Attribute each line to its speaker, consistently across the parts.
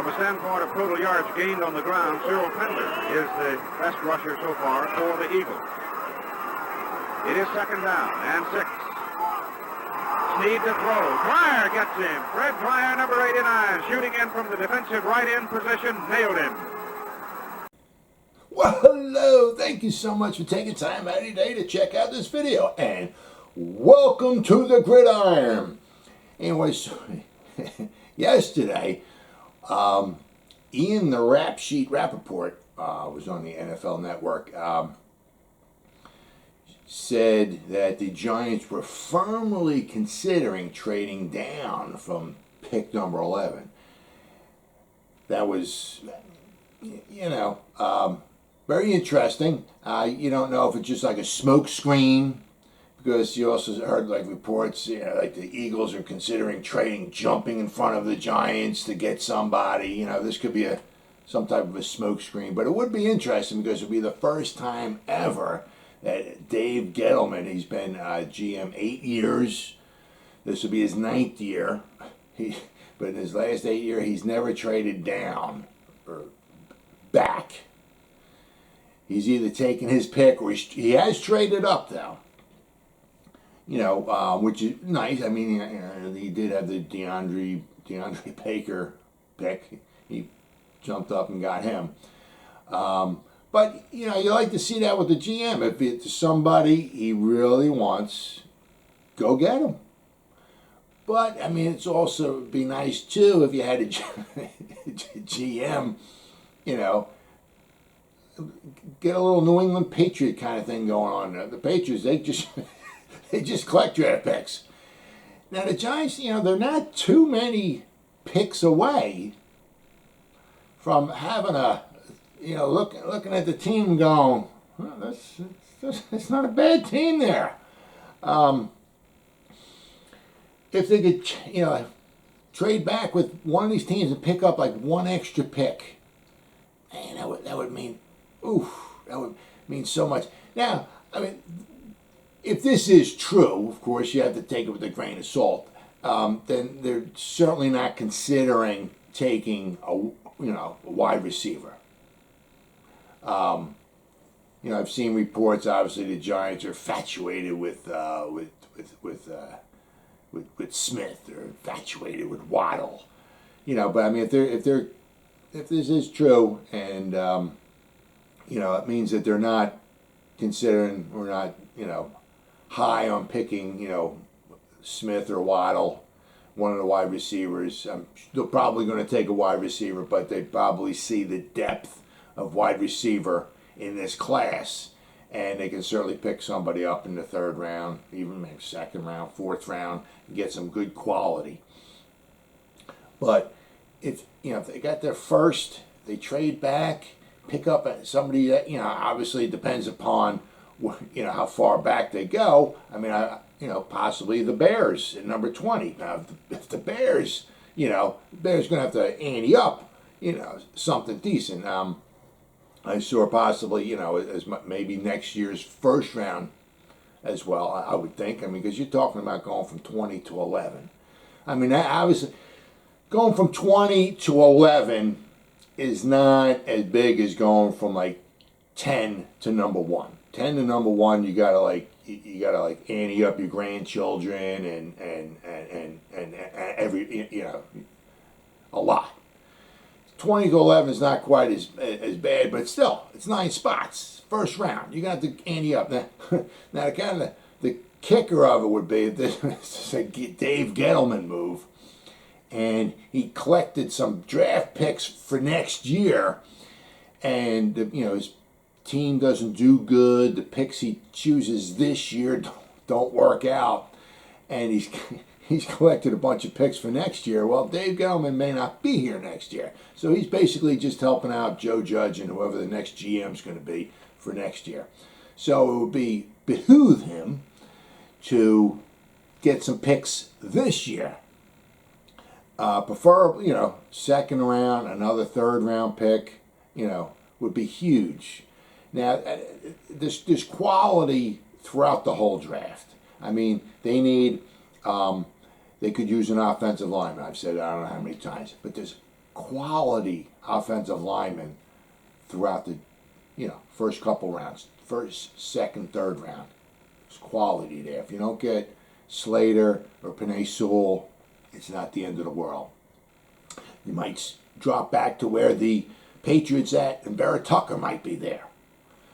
Speaker 1: From a standpoint of total yards gained on the ground, Cyril Pender is the best rusher so far for the Eagles. It is second down and 6. Snead to throw. Pryor gets him. Fred Pryor, number 89, shooting in from the defensive right end position, nailed him.
Speaker 2: Well, hello. Thank you so much for taking time out of your day to check out this video. And welcome to the Gridiron. Anyways, yesterday, Ian the Rap Sheet Rappaport was on the NFL Network. Said that the Giants were firmly considering trading down from pick number 11. That was, very interesting. You don't know if it's just like a smoke screen, because you also heard like reports, like the Eagles are considering jumping in front of the Giants to get somebody. This could be some type of a smoke screen, but it would be interesting because it would be the first time ever that Dave Gettleman, he's been GM 8 years. This will be his 9th year. But in his last 8 years, he's never traded down or back. He's either taken his pick or he has traded up, though. Which is nice. I mean, he did have the DeAndre Baker pick. He jumped up and got him. But, you like to see that with the GM. If it's somebody he really wants, go get him. But, I mean, it's also be nice, too, if you had a GM, get a little New England Patriot kind of thing going on. The Patriots, they just collect draft picks. Now, the Giants, they're not too many picks away from having looking at the team going, well, that's not a bad team there. If they could, trade back with one of these teams and pick up like one extra pick, man, that would mean, that would mean so much. Now, I mean, if this is true, of course, you have to take it with a grain of salt. Then they're certainly not considering taking a wide receiver. I've seen reports. Obviously, the Giants are infatuated with Smith, or infatuated with Waddle. But I mean, if this is true, and it means that they're not considering, or not high on picking Smith or Waddle, one of the wide receivers. They're probably going to take a wide receiver, but they probably see the depth of wide receiver in this class, and they can certainly pick somebody up in the 3rd round, even maybe 2nd round, 4th round, and get some good quality. But if they got their first, they trade back, pick up somebody that obviously it depends upon how far back they go. I mean, possibly the Bears at number 20. Now, if the Bears, Bears going to have to ante up, something decent. I saw possibly, as maybe next year's 1st round as well, I would think. I mean, because you're talking about going from 20 to 11. I mean, obviously, going from 20 to 11 is not as big as going from like 10 to number 1. 10 to number 1, you gotta ante up your grandchildren and every a lot. 20 to 11 is not quite as bad, but still, it's 9 spots. 1st round, you got to ante up. Now kind of the kicker of it would be if this is a Dave Gettleman move, and he collected some draft picks for next year, and his team doesn't do good. The picks he chooses this year don't work out, and he's collected a bunch of picks for next year. Well, Dave Gettleman may not be here next year. So he's basically just helping out Joe Judge and whoever the next GM is going to be for next year. So it would behoove him to get some picks this year. Preferably, 2nd round, another 3rd round pick, would be huge. Now, there's quality throughout the whole draft. I mean, they need... they could use an offensive lineman. I've said it I don't know how many times, but there's quality offensive linemen throughout the, first couple rounds, first, second, third round. There's quality there. If you don't get Slater or Penei Sewell, it's not the end of the world. You might drop back to where the Patriots at, and Vera-Tucker might be there.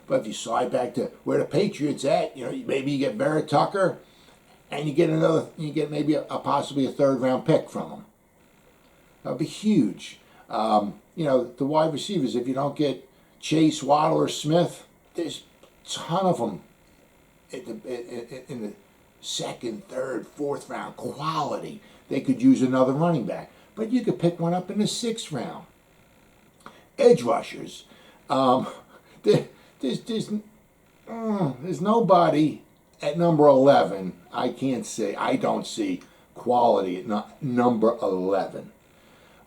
Speaker 2: But if you slide back to where the Patriots at, maybe you get Vera-Tucker, and you get maybe possibly a third round pick from them. That would be huge. The wide receivers, if you don't get Chase, Waddle, or Smith, there's a ton of them in the second, third, fourth round. Quality. They could use another running back. But you could pick one up in the sixth round. Edge rushers. There's nobody at number 11. I don't see quality at number 11.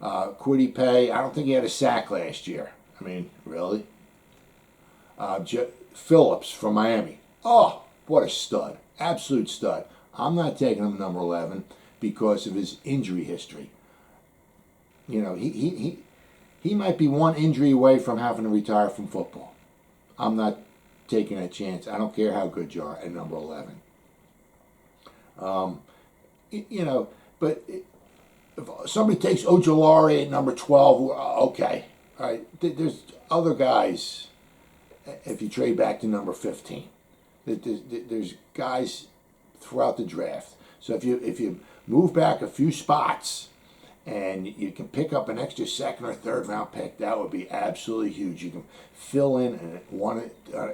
Speaker 2: Kwity Paye, I don't think he had a sack last year. I mean, really? Phillips from Miami. Oh, what a stud. Absolute stud. I'm not taking him number 11 because of his injury history. He might be one injury away from having to retire from football. I'm not taking that chance. I don't care how good you are at number 11. But if somebody takes Ojulari at number 12, okay. All right. There's other guys, if you trade back to number 15. There's guys throughout the draft. So if you move back a few spots and you can pick up an extra second or third round pick, that would be absolutely huge. You can fill in an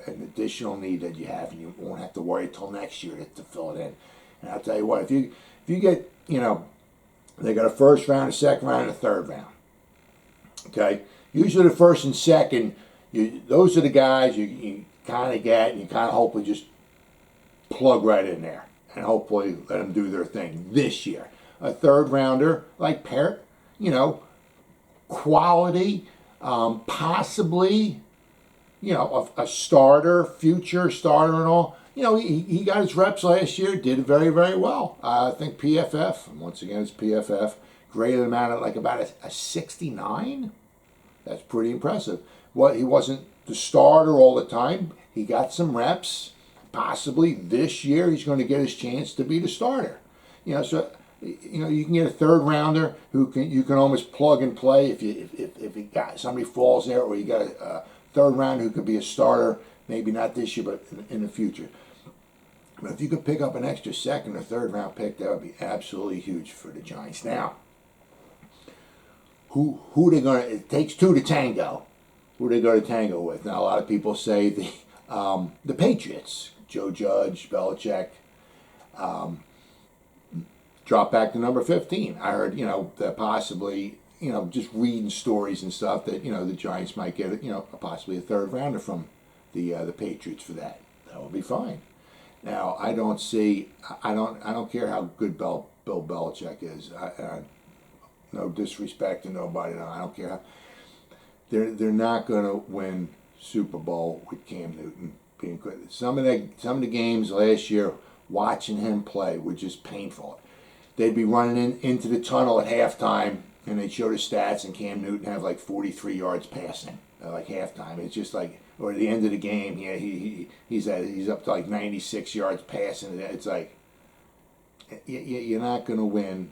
Speaker 2: additional need that you have, and you won't have to worry till next year to fill it in. And I'll tell you what, if you get, they got a first round, a second round, and a third round. Okay? Usually the first and second, those are the guys you kind of get, and you kind of hopefully just plug right in there and hopefully let them do their thing this year. A third rounder like Parrott, quality, possibly, a starter, future starter and all. He got his reps last year, did very, very well. I think PFF, once again it's PFF, graded him out at like about a 69. That's pretty impressive. He wasn't the starter all the time. He got some reps. Possibly this year he's going to get his chance to be the starter. So you can get a third rounder who you can almost plug and play if you got somebody falls there, or you got a third rounder who could be a starter, maybe not this year but in the future. But if you could pick up an extra second or third round pick, that would be absolutely huge for the Giants. Now, who they going to? It takes two to tango. Who they going to tango with? Now, a lot of people say the Patriots, Joe Judge, Belichick. Drop back to number 15. I heard, that possibly, just reading stories and stuff that, the Giants might get, possibly a third rounder from the Patriots for that. That would be fine. Now, I don't care how good Bill Belichick is. No disrespect to nobody. No, I don't care how. They're not going to win Super Bowl with Cam Newton being good. Some of the games last year, watching him play were just painful. They'd be running into the tunnel at halftime, and they'd show the stats, and Cam Newton have like 43 yards passing at like halftime. It's just like, or at the end of the game, he's up to like 96 yards passing. It's like, you're not going to win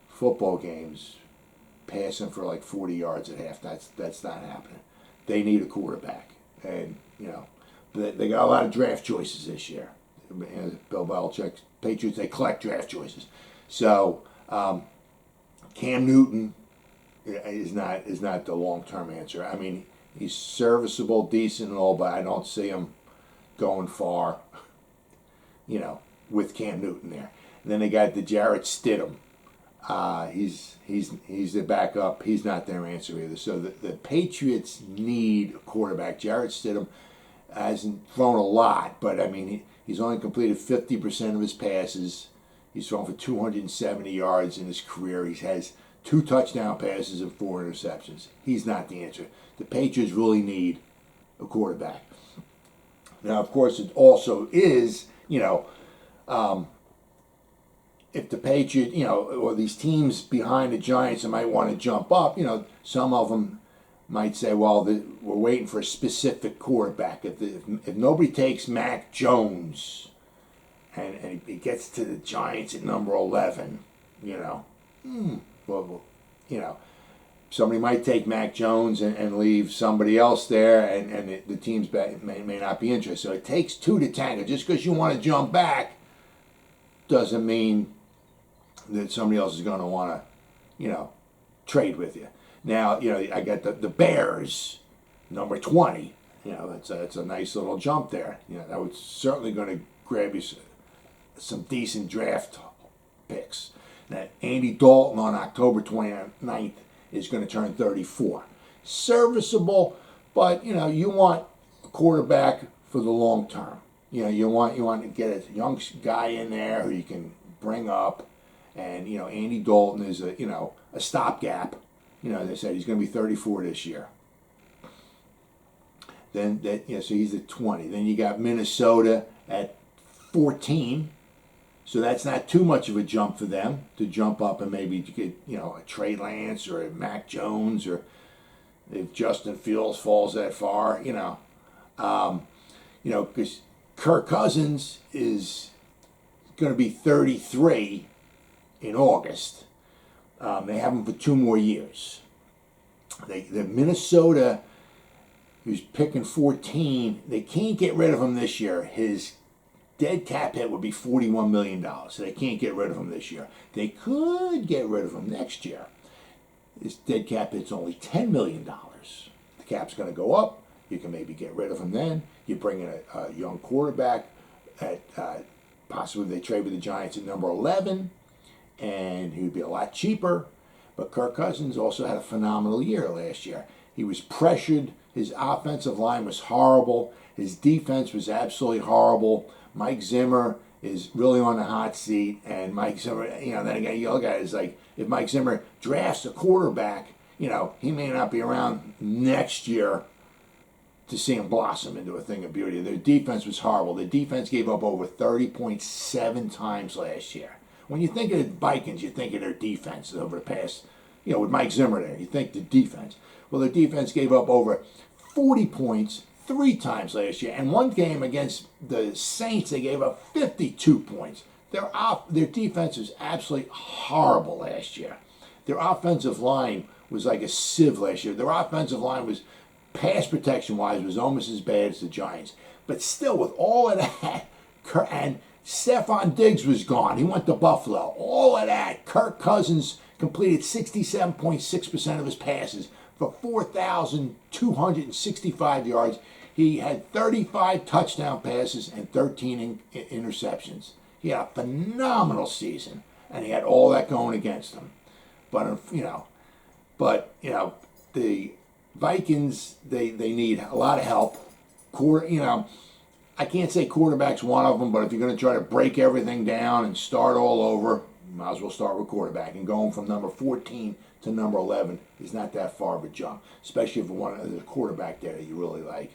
Speaker 2: football games passing for like 40 yards at half. That's not happening. They need a quarterback, and they got a lot of draft choices this year. Bill Belichick, Patriots, they collect draft choices. So Cam Newton is not the long-term answer. I mean, he's serviceable, decent and all, but I don't see him going far, with Cam Newton there. And then they got the Jarrett Stidham. He's the backup. He's not their answer either. So the Patriots need a quarterback. Jarrett Stidham hasn't thrown a lot, but I mean he's only completed 50% of his passes. He's thrown for 270 yards in his career. He has 2 touchdown passes and 4 interceptions. He's not the answer. The Patriots really need a quarterback. Now, of course, it also is, if the Patriots, or these teams behind the Giants that might want to jump up, some of them might say, well, we're waiting for a specific quarterback. If nobody takes Mac Jones and he gets to the Giants at number 11, somebody might take Mac Jones and leave somebody else there, and the teams may not be interested. So it takes two to tango. Just because you want to jump back doesn't mean that somebody else is going to want to, trade with you. Now, I got the Bears, number 20. That's a nice little jump there. That was certainly going to grab you some decent draft picks. Now, Andy Dalton on October 29th is going to turn 34. Serviceable, but, you want a quarterback for the long term. You want to get a young guy in there who you can bring up, and Andy Dalton is a stopgap. They said he's going to be 34 this year. Then so he's at 20. Then you got Minnesota at 14. So that's not too much of a jump for them to jump up and maybe to get a Trey Lance or a Mac Jones, or if Justin Fields falls that far, because Kirk Cousins is going to be 33 in August. They have him for 2 more years. The Minnesota, who's picking 14, they can't get rid of him this year. His dead cap hit would be $41 million, so they can't get rid of him this year. They could get rid of him next year. His dead cap hit's only $10 million. The cap's going to go up. You can maybe get rid of him then. You bring in a young quarterback at possibly they trade with the Giants at number 11, and he would be a lot cheaper. But Kirk Cousins also had a phenomenal year last year. He was pressured. His offensive line was horrible. His defense was absolutely horrible. Mike Zimmer is really on the hot seat, and Mike Zimmer, then again, you look at it, it's like, if Mike Zimmer drafts a quarterback, he may not be around next year to see him blossom into a thing of beauty. Their defense was horrible. The defense gave up over 30.7 times last year. When you think of the Vikings, you think of their defense over the past, with Mike Zimmer there, you think the defense. Well, their defense gave up over 40 points 3 times last year. And one game against the Saints, they gave up 52 points. Their defense was absolutely horrible last year. Their offensive line was like a sieve last year. Their offensive line was, pass protection-wise, was almost as bad as the Giants. But still, with all of that, and Stephon Diggs was gone. He went to Buffalo. All of that, Kirk Cousins completed 67.6% of his passes for 4,265 yards. He had 35 touchdown passes and 13 interceptions. He had a phenomenal season, and he had all that going against him. But the Vikings, they need a lot of help. I can't say quarterback's one of them, but if you're going to try to break everything down and start all over, you might as well start with quarterback. And going from number 14 to number 11 is not that far of a jump, especially if there's a quarterback there that you really like.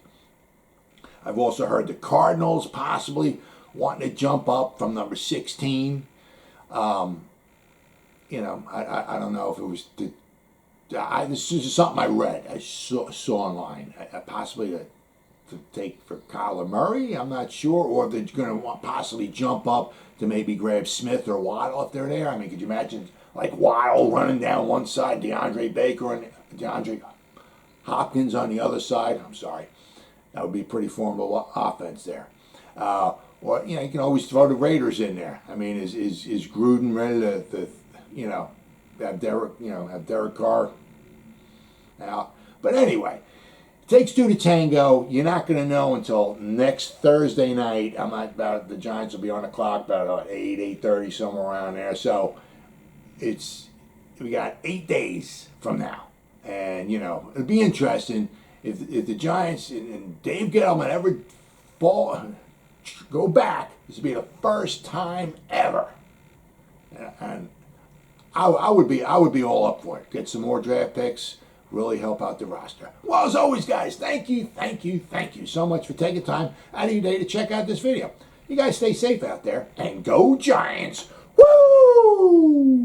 Speaker 2: I've also heard the Cardinals possibly wanting to jump up from number 16. I don't know if it was this is something I read. I saw online. Possibly to take for Kyler Murray, I'm not sure, or if they're going to possibly jump up to maybe grab Smith or Waddle if they're there. I mean, could you imagine like Waddle running down one side, DeAndre Baker and DeAndre Hopkins on the other side? I'm sorry. That would be a pretty formidable offense there. Or you can always throw the Raiders in there. I mean, is Gruden ready to have Derek Carr out? But anyway, it takes 2 to tango. You're not going to know until next Thursday night. The Giants will be on the clock about 8:30, somewhere around there. So we got 8 days from now, and it'll be interesting if the Giants and Dave Gettleman ever go back. This will be the first time ever, and I would be all up for it. Get some more draft picks. Really help out the roster. Well, as always, guys, thank you so much for taking time out of your day to check out this video. You guys stay safe out there, and go Giants! Woo! Woo!